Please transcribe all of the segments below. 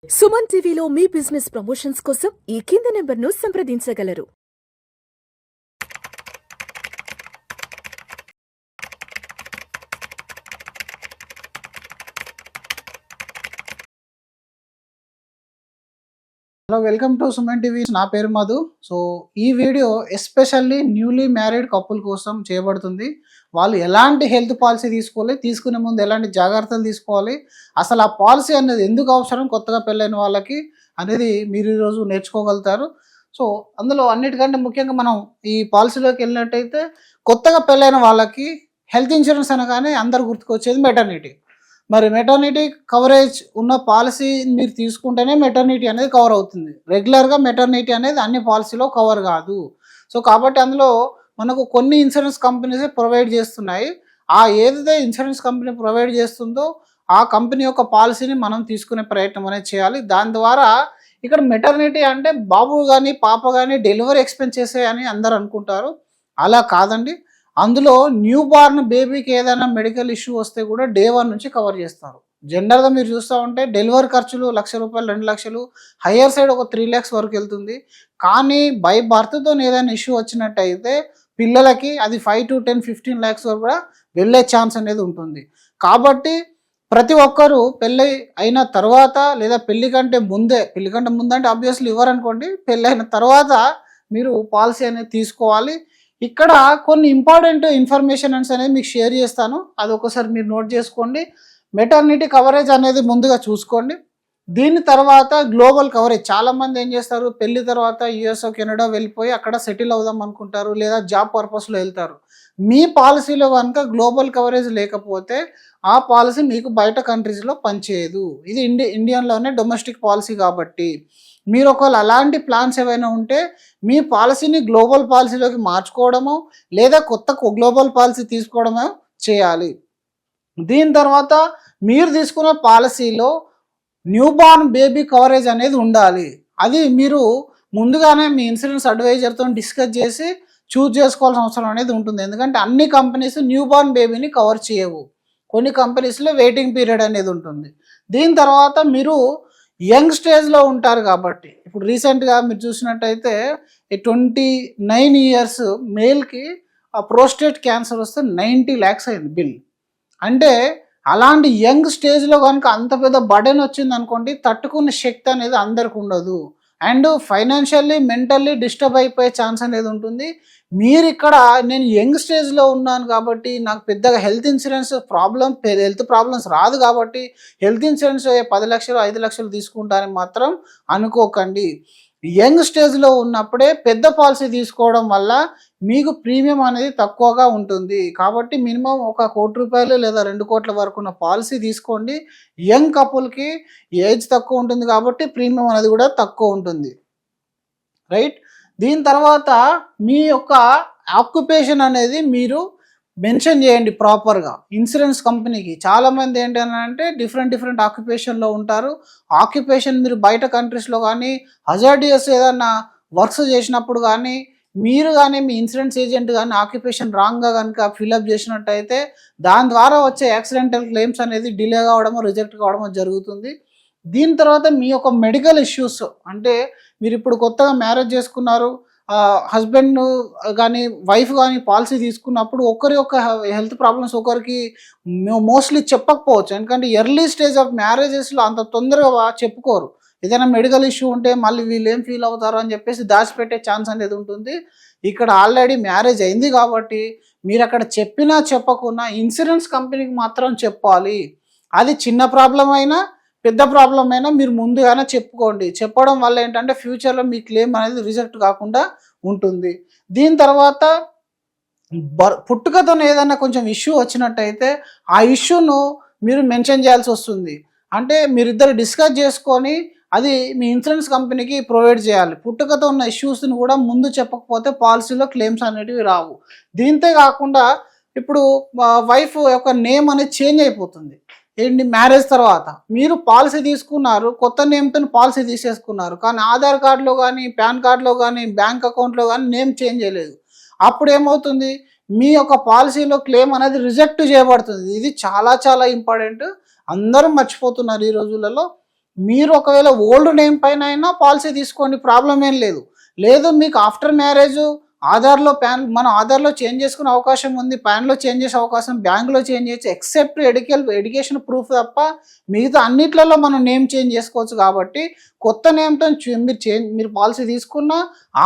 సుమన్ టీవీలో మీ business promotions కోసం ఈ కింది నెంబర్ను సంప్రదించగలరు. Hello, welcome to Suman TV. నా పేరు మధు. సో ఈ video especially newly married couple కోసం చేయబడుతుంది. వాళ్ళు ఎలాంటి హెల్త్ పాలసీ తీసుకోవాలి, తీసుకునే ముందు ఎలాంటి జాగ్రత్తలు తీసుకోవాలి, అసలు ఆ పాలసీ అనేది ఎందుకు అవసరం కొత్తగా పెళ్ళైన వాళ్ళకి అనేది మీరు ఈరోజు నేర్చుకోగలుగుతారు. సో అందులో అన్నిటికంటే ముఖ్యంగా మనం ఈ పాలసీలోకి వెళ్ళినట్టయితే కొత్తగా పెళ్ళైన వాళ్ళకి హెల్త్ ఇన్సూరెన్స్ అనగానే అందరు గుర్తుకొచ్చేది మెటర్నిటీ. మరి మెటర్నిటీ కవరేజ్ ఉన్న పాలసీ మీరు తీసుకుంటేనే మెటర్నిటీ అనేది కవర్ అవుతుంది. రెగ్యులర్గా మెటర్నిటీ అనేది అన్ని పాలసీలో కవర్ కాదు. సో కాబట్టి అందులో మనకు కొన్ని ఇన్సూరెన్స్ కంపెనీస్ ప్రొవైడ్ చేస్తున్నాయి. ఏదైతే ఇన్సూరెన్స్ కంపెనీ ప్రొవైడ్ చేస్తుందో ఆ కంపెనీ యొక్క పాలసీని మనం తీసుకునే ప్రయత్నం అనేది చేయాలి. దాని ద్వారా ఇక్కడ మెటర్నిటీ అంటే బాబు కానీ పాప కానీ డెలివరీ ఎక్స్పెన్సెస్ అని అందరు అనుకుంటారు. అలా కాదండి. అందులో న్యూ బార్న్ బేబీకి ఏదైనా మెడికల్ ఇష్యూ వస్తే కూడా డే 1 నుంచి కవర్ చేస్తారు. జనరల్గా మీరు చూస్తూ ఉంటే డెలివరీ ఖర్చులు ₹1,00,000, ₹2,00,000, హయ్యర్ సైడ్ ఒక 3 lakhs వరకు వెళ్తుంది. కానీ బై బర్త్తో ఏదైనా ఇష్యూ వచ్చినట్టయితే పిల్లలకి అది 5 to 10, 15 lakhs వరకు కూడా వెళ్ళే ఛాన్స్ అనేది ఉంటుంది. కాబట్టి ప్రతి ఒక్కరూ పెళ్ళి అయిన తర్వాత లేదా పెళ్లి కంటే ముందే అంటే ఆబ్వియస్లీ ఇవ్వరనుకోండి, పెళ్ళి అయిన తర్వాత మీరు పాలసీ అనేది తీసుకోవాలి. ఇక్కడ కొన్ని ఇంపార్టెంట్ ఇన్ఫర్మేషన్ అనేది మీకు షేర్ చేస్తాను, అది ఒకసారి మీరు నోట్ చేసుకోండి. మెటర్నిటీ కవరేజ్ అనేది ముందుగా చూసుకోండి. దీని తర్వాత గ్లోబల్ కవరేజ్. చాలామంది ఏం చేస్తారు, పెళ్లి తర్వాత యుఎస్ కెనడా వెళ్ళిపోయి అక్కడ సెటిల్ అవుదాం అనుకుంటారు, లేదా జాబ్ పర్పస్లో వెళ్తారు. మీ పాలసీలో కనుక గ్లోబల్ కవరేజ్ లేకపోతే ఆ పాలసీ మీకు బయట కంట్రీస్లో పనిచేయదు. ఇది ఇండియన్లోనే డొమెస్టిక్ పాలసీ కాబట్టి మీరు ఒకవేళ అలాంటి ప్లాన్స్ ఏవైనా ఉంటే మీ పాలసీని గ్లోబల్ పాలసీలోకి మార్చుకోవడమో లేదా కొత్త గ్లోబల్ పాలసీ తీసుకోవడమో చేయాలి. దీని తర్వాత మీరు తీసుకున్న పాలసీలో న్యూ బార్న్ బేబీ కవరేజ్ అనేది ఉండాలి. అది మీరు ముందుగానే మీ ఇన్సూరెన్స్ అడ్వైజర్తో డిస్కస్ చేసి చూజ్ చేసుకోవాల్సిన అవసరం అనేది ఉంటుంది. ఎందుకంటే అన్ని కంపెనీస్ న్యూ బార్న్ బేబీని కవర్ చేయవు. కొన్ని కంపెనీస్లో వెయిటింగ్ పీరియడ్ అనేది ఉంటుంది. దీని తర్వాత మీరు యంగ్ స్టేజ్లో ఉంటారు కాబట్టి, ఇప్పుడు రీసెంట్గా మీరు చూసినట్టయితే 29 years మేల్కి ఆ ప్రోస్టేట్ క్యాన్సర్ వస్తే 90 lakhs అయింది బిల్. అంటే అలాంటి యంగ్ స్టేజ్లో కనుక అంత పెద్ద బర్డెన్ వచ్చింది అనుకోండి, తట్టుకునే శక్తి అనేది అందరికి ఉండదు. అండ్ ఫైనాన్షియల్లీ మెంటల్లీ డిస్టర్బ్ అయిపోయే ఛాన్స్ అనేది ఉంటుంది. మీరు ఇక్కడ నేను యంగ్ స్టేజ్లో ఉన్నాను కాబట్టి నాకు పెద్దగా హెల్త్ ప్రాబ్లమ్స్ రాదు కాబట్టి హెల్త్ ఇన్సూరెన్స్ 10 లక్షలు 5 లక్షలు తీసుకుంటారని మాత్రం అనుకోకండి. యంగ్ స్టేజ్లో ఉన్నప్పుడే పెద్ద పాలసీ తీసుకోవడం వల్ల మీకు ప్రీమియం అనేది తక్కువగా ఉంటుంది. కాబట్టి మినిమం ₹1,00,00,000 లేదా ₹2 కోట్ల వరకు ఉన్న పాలసీ తీసుకోండి. యంగ్ కపుల్కి ఏజ్ తక్కువ ఉంటుంది కాబట్టి ప్రీమియం అనేది కూడా తక్కువ ఉంటుంది, రైట్. దీని తర్వాత మీ యొక్క ఆక్యుపేషన్ అనేది మీరు మెన్షన్ చేయండి ప్రాపర్గా ఇన్సూరెన్స్ కంపెనీకి. చాలామంది ఏంటంటే డిఫరెంట్ ఆక్యుపేషన్లో ఉంటారు. ఆక్యుపేషన్ మీరు బయట కంట్రీస్లో కానీ హజార్డియస్ ఏదన్నా వర్క్స్ చేసినప్పుడు కానీ మీరు కానీ మీ ఇన్సూరెన్స్ ఏజెంట్ కానీ ఆక్యుపేషన్ రాంగ్గా కనుక ఫిల్అప్ చేసినట్టయితే దాని ద్వారా వచ్చే యాక్సిడెంటల్ క్లెయిమ్స్ అనేది డిలే కావడమో రిజెక్ట్ కావడమో జరుగుతుంది. దీని తర్వాత మీ యొక్క మెడికల్ ఇష్యూస్, అంటే మీరు ఇప్పుడు కొత్తగా మ్యారేజ్ చేసుకున్నారు, హస్బెండ్ కానీ వైఫ్ కానీ పాలసీ తీసుకున్నప్పుడు ఒకరి యొక్క హెల్త్ ప్రాబ్లమ్స్ ఒకరికి మోస్ట్లీ చెప్పకపోవచ్చు. ఎందుకంటే ఎర్లీ స్టేజ్ ఆఫ్ మ్యారేజెస్లో అంత తొందరగా చెప్పుకోరు. ఏదైనా మెడికల్ ఇష్యూ ఉంటే మళ్ళీ వీళ్ళు ఏం ఫీల్ అవుతారు అని చెప్పేసి దాచిపెట్టే ఛాన్స్ అనేది ఉంటుంది. ఇక్కడ ఆల్రెడీ మ్యారేజ్ అయింది కాబట్టి మీరు అక్కడ చెప్పినా చెప్పకున్నా ఇన్సూరెన్స్ కంపెనీకి మాత్రం చెప్పాలి. అది చిన్న ప్రాబ్లం అయినా పెద్ద ప్రాబ్లం అయినా మీరు ముందుగానే చెప్పుకోండి. చెప్పడం వల్ల ఏంటంటే ఫ్యూచర్లో మీ క్లెయిమ్ అనేది రిజెక్ట్ కాకుండా ఉంటుంది. దీని తర్వాత పుట్టుకతో ఏదైనా కొంచెం ఇష్యూ వచ్చినట్టయితే ఆ ఇష్యూను మీరు మెన్షన్ చేయాల్సి వస్తుంది. అంటే మీరిద్దరు డిస్కస్ చేసుకొని అది మీ ఇన్సూరెన్స్ కంపెనీకి ప్రొవైడ్ చేయాలి. పుట్టుకతో ఉన్న ఇష్యూస్ని కూడా ముందు చెప్పకపోతే పాలసీలో క్లెయిమ్స్ అనేటివి రావు. దీంతో కాకుండా ఇప్పుడు వైఫ్ యొక్క నేమ్ అనేది చేంజ్ అయిపోతుంది ఏంటి మ్యారేజ్ తర్వాత. మీరు పాలసీ తీసుకున్నారు, కొత్త నేమ్తో పాలసీ తీసేసుకున్నారు, కానీ ఆధార్ కార్డులో కానీ పాన్ కార్డులో కానీ బ్యాంక్ అకౌంట్లో కానీ నేమ్ చేంజ్ చేయలేదు. అప్పుడు ఏమవుతుంది, మీ యొక్క పాలసీలో క్లెయిమ్ అనేది రిజెక్ట్ చేయబడుతుంది. ఇది చాలా ఇంపార్టెంట్, అందరూ మర్చిపోతున్నారు ఈ రోజులలో. మీరు ఒకవేళ ఓల్డ్ నేమ్ పైన అయినా పాలసీ తీసుకోండి, ప్రాబ్లం ఏం లేదు. లేదు మీకు ఆఫ్టర్ మ్యారేజ్ ఆధార్లో మన ఆధార్లో చేంజ్ చేసుకునే అవకాశం ఉంది, ప్యాన్లో చేంజ్ చేసే అవకాశం, బ్యాంక్లో చేంజ్ చేయొచ్చు, ఎక్సెప్ట్ ఎడ్యుకేషన్ ప్రూఫ్ తప్ప మిగతా అన్నిట్లలో మనం నేమ్ చేంజ్ చేసుకోవచ్చు. కాబట్టి కొత్త నేమ్తో మీరు పాలసీ తీసుకున్న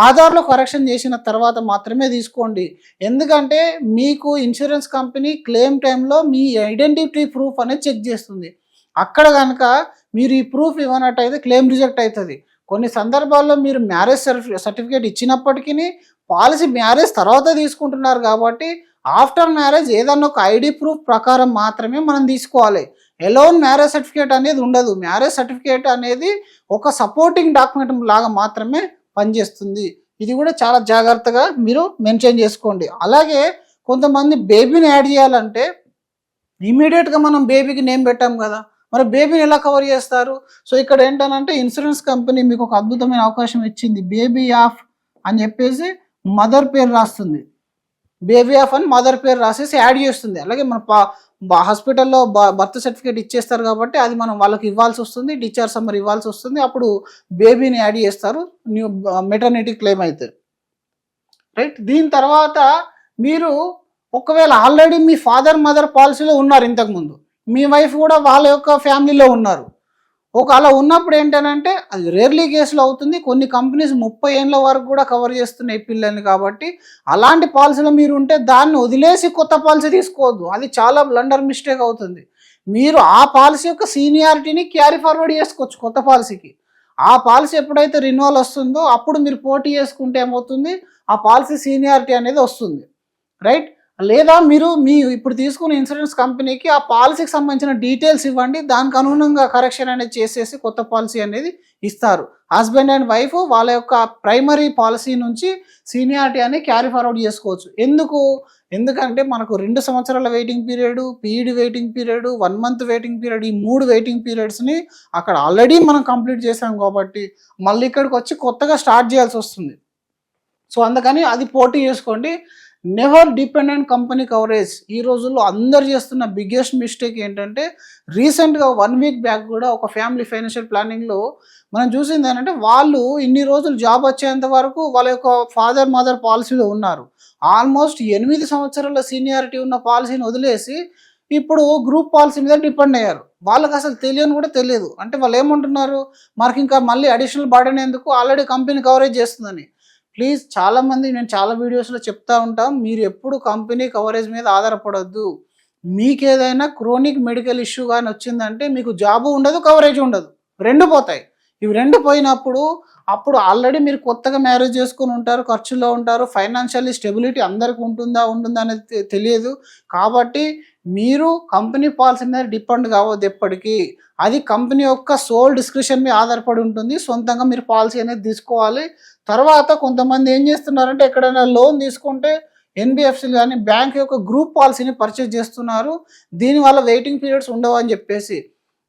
ఆధార్లో కరెక్షన్ చేసిన తర్వాత మాత్రమే తీసుకోండి. ఎందుకంటే మీకు ఇన్సూరెన్స్ కంపెనీ క్లెయిమ్ టైంలో మీ ఐడెంటిటీ ప్రూఫ్ అనేది చెక్ చేస్తుంది. అక్కడ కనుక మీరు ఈ ప్రూఫ్ ఇవ్వనట్టయితే క్లెయిమ్ రిజెక్ట్ అవుతుంది. కొన్ని సందర్భాల్లో మీరు మ్యారేజ్ సర్టిఫికేట్ ఇచ్చినప్పటికీ పాలసీ మ్యారేజ్ తర్వాత తీసుకుంటున్నారు కాబట్టి ఆఫ్టర్ మ్యారేజ్ ఏదన్నా ఒక ఐడి ప్రూఫ్ ప్రకారం మాత్రమే మనం తీసుకోవాలి. ఎలోన్ మ్యారేజ్ సర్టిఫికేట్ అనేది ఉండదు. మ్యారేజ్ సర్టిఫికేట్ అనేది ఒక సపోర్టింగ్ డాక్యుమెంట్ లాగా మాత్రమే పనిచేస్తుంది. ఇది కూడా చాలా జాగ్రత్తగా మీరు మెన్షన్ చేసుకోండి. అలాగే కొంతమంది బేబీని యాడ్ చేయాలంటే ఇమీడియట్గా మనం బేబీకి నేమ్ పెట్టాం కదా, మరి బేబీని ఎలా కవర్ చేస్తారు? సో ఇక్కడ ఏంటంటే ఇన్సూరెన్స్ కంపెనీ మీకు ఒక అద్భుతమైన అవకాశం ఇచ్చింది. బేబీ ఆఫ్ అని చెప్పేసి మదర్ పేరు రాస్తుంది, బేబీ ఆఫ్ అని మదర్ పేరు రాసేసి యాడ్ చేస్తుంది. అలాగే మన హాస్పిటల్లో బర్త్ సర్టిఫికేట్ ఇచ్చేస్తారు కాబట్టి అది మనం వాళ్ళకి ఇవ్వాల్సి వస్తుంది, డిశ్చార్జ్ సమ్మర్ ఇవ్వాల్సి వస్తుంది. అప్పుడు బేబీని యాడ్ చేస్తారు న్యూ మెటర్నిటీ క్లెయిమ్ అయితే, రైట్. దీని తర్వాత మీరు ఒకవేళ ఆల్రెడీ మీ ఫాదర్ మదర్ పాలసీలో ఉన్నారు, ఇంతకుముందు మీ వైఫ్ కూడా వాళ్ళ యొక్క ఫ్యామిలీలో ఉన్నారు. అలా ఉన్నప్పుడు ఏంటంటే అది రేర్లీ కేసులో అవుతుంది. కొన్ని కంపెనీస్ 30 ఏళ్ళ వరకు కూడా కవర్ చేస్తున్నాయి పిల్లల్ని. కాబట్టి అలాంటి పాలసీలో మీరు ఉంటే దాన్ని వదిలేసి కొత్త పాలసీ తీసుకోవద్దు, అది చాలా బ్లండర్ మిస్టేక్ అవుతుంది. మీరు ఆ పాలసీ యొక్క సీనియారిటీని క్యారీ ఫార్వర్డ్ చేసుకోవచ్చు కొత్త పాలసీకి. ఆ పాలసీ ఎప్పుడైతే రిన్యూవల్ వస్తుందో అప్పుడు మీరు పోటీ చేసుకుంటే ఏమవుతుంది, ఆ పాలసీ సీనియారిటీ అనేది వస్తుంది, రైట్. లేదా మీరు ఇప్పుడు తీసుకున్న ఇన్సూరెన్స్ కంపెనీకి ఆ పాలసీకి సంబంధించిన డీటెయిల్స్ ఇవ్వండి, దానికి అనుగుణంగా కరెక్షన్ అనేది చేసేసి కొత్త పాలసీ అనేది ఇస్తారు. హస్బెండ్ అండ్ వైఫ్ వాళ్ళ యొక్క ప్రైమరీ పాలసీ నుంచి సీనియారిటీ అని క్యారీ ఫార్వర్డ్ చేసుకోవచ్చు. ఎందుకంటే మనకు 2 సంవత్సరాల waiting period, PED waiting period, 1 month waiting period, ఈ 3 వెయిటింగ్ పీరియడ్స్ని అక్కడ ఆల్రెడీ మనం కంప్లీట్ చేసాం కాబట్టి మళ్ళీ ఇక్కడికి వచ్చి కొత్తగా స్టార్ట్ చేయాల్సి వస్తుంది. సో అందుకని అది పోటీ చేసుకోండి. Never dependent company coverage. ఈ రోజుల్లో అందరు చేస్తున్న బిగ్గెస్ట్ మిస్టేక్ ఏంటంటే, రీసెంట్గా 1 వీక్ బ్యాక్ కూడా ఒక ఫ్యామిలీ ఫైనాన్షియల్ ప్లానింగ్లో మనం చూసింది ఏంటంటే, వాళ్ళు ఇన్ని రోజులు జాబ్ వచ్చేంత వరకు వాళ్ళ యొక్క ఫాదర్ మదర్ పాలసీలో ఉన్నారు. ఆల్మోస్ట్ 8 సంవత్సరాల సీనియారిటీ ఉన్న పాలసీని వదిలేసి ఇప్పుడు గ్రూప్ పాలసీ మీద డిపెండ్ అయ్యారు. వాళ్ళకి అసలు తెలియని కూడా తెలియదు. అంటే వాళ్ళు ఏమంటున్నారు, మనకి ఇంకా మళ్ళీ అడిషనల్ బర్డెన్ ఎందుకు, ఆల్రెడీ కంపెనీ కవరేజ్ చేస్తుందని. ప్లీజ్, చాలామంది నేను చాలా వీడియోస్లో చెప్తా ఉంటాం, మీరు ఎప్పుడు కంపెనీ కవరేజ్ మీద ఆధారపడద్దు. మీకు ఏదైనా క్రోనిక్ మెడికల్ ఇష్యూ కానీ వచ్చిందంటే మీకు జాబు ఉండదు, కవరేజ్ ఉండదు, 2 పోతాయి. ఇవి 2 పోయినప్పుడు అప్పుడు ఆల్రెడీ మీరు కొత్తగా మ్యారేజ్ చేసుకుని ఉంటారు, ఖర్చులో ఉంటారు, ఫైనాన్షియల్లీ స్టెబిలిటీ అందరికి ఉంటుందా అనేది తెలియదు. కాబట్టి మీరు కంపెనీ పాలసీ మీద డిపెండ్ కావద్దు ఎప్పటికీ. అది కంపెనీ యొక్క సోల్ డిస్క్రిప్షన్ మీద ఆధారపడి ఉంటుంది. సొంతంగా మీరు పాలసీ అనేది తీసుకోవాలి. తర్వాత కొంతమంది ఏం చేస్తున్నారంటే, ఎక్కడైనా లోన్ తీసుకుంటే ఎన్బిఎఫ్సీలు కానీ బ్యాంక్ యొక్క గ్రూప్ పాలసీని పర్చేజ్ చేస్తున్నారు, దీనివల్ల వెయిటింగ్ పీరియడ్స్ ఉండవు అని చెప్పేసి.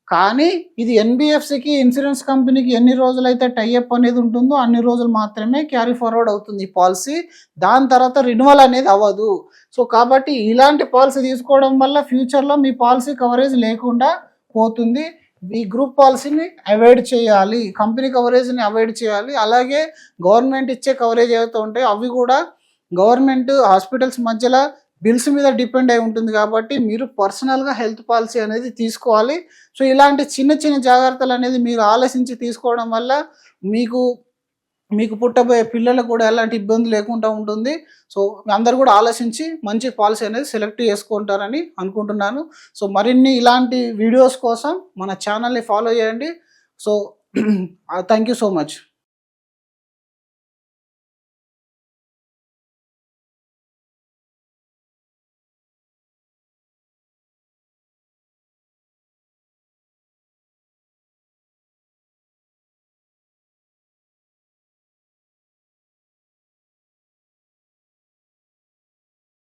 కానీ ఇది ఎన్బిఎఫ్సికి ఇన్సూరెన్స్ కంపెనీకి ఎన్ని రోజులైతే టైఅప్ అనేది ఉంటుందో అన్ని రోజులు మాత్రమే క్యారీ ఫార్వర్డ్ అవుతుంది ఈ పాలసీ. దాని తర్వాత రిన్యువల్ అనేది అవ్వదు. సో కాబట్టి ఇలాంటి పాలసీ తీసుకోవడం వల్ల ఫ్యూచర్లో మీ పాలసీ కవరేజ్ లేకుండా పోతుంది. ఈ గ్రూప్ పాలసీని అవాయిడ్ చేయాలి, కంపెనీ కవరేజ్ని అవాయిడ్ చేయాలి. అలాగే గవర్నమెంట్ ఇచ్చే కవరేజ్ ఏవైతే ఉంటాయో అవి కూడా గవర్నమెంట్ హాస్పిటల్స్ మధ్యలో బిల్స్ మీద డిపెండ్ అయి ఉంటుంది. కాబట్టి మీరు పర్సనల్గా హెల్త్ పాలసీ అనేది తీసుకోవాలి. సో ఇలాంటి చిన్న చిన్న జాగ్రత్తలు అనేది మీరు ఆలోచించి తీసుకోవడం వల్ల మీకు పుట్టబోయే పిల్లలకు కూడా ఎలాంటి ఇబ్బంది లేకుండా ఉంటుంది. సో అందరు కూడా ఆలోచించి మంచి పాలసీ అనేది సెలెక్ట్ చేసుకుంటారని అనుకుంటున్నాను. సో మరిన్ని ఇలాంటి వీడియోస్ కోసం మన ఛానల్ని ఫాలో చేయండి. So thank you so much.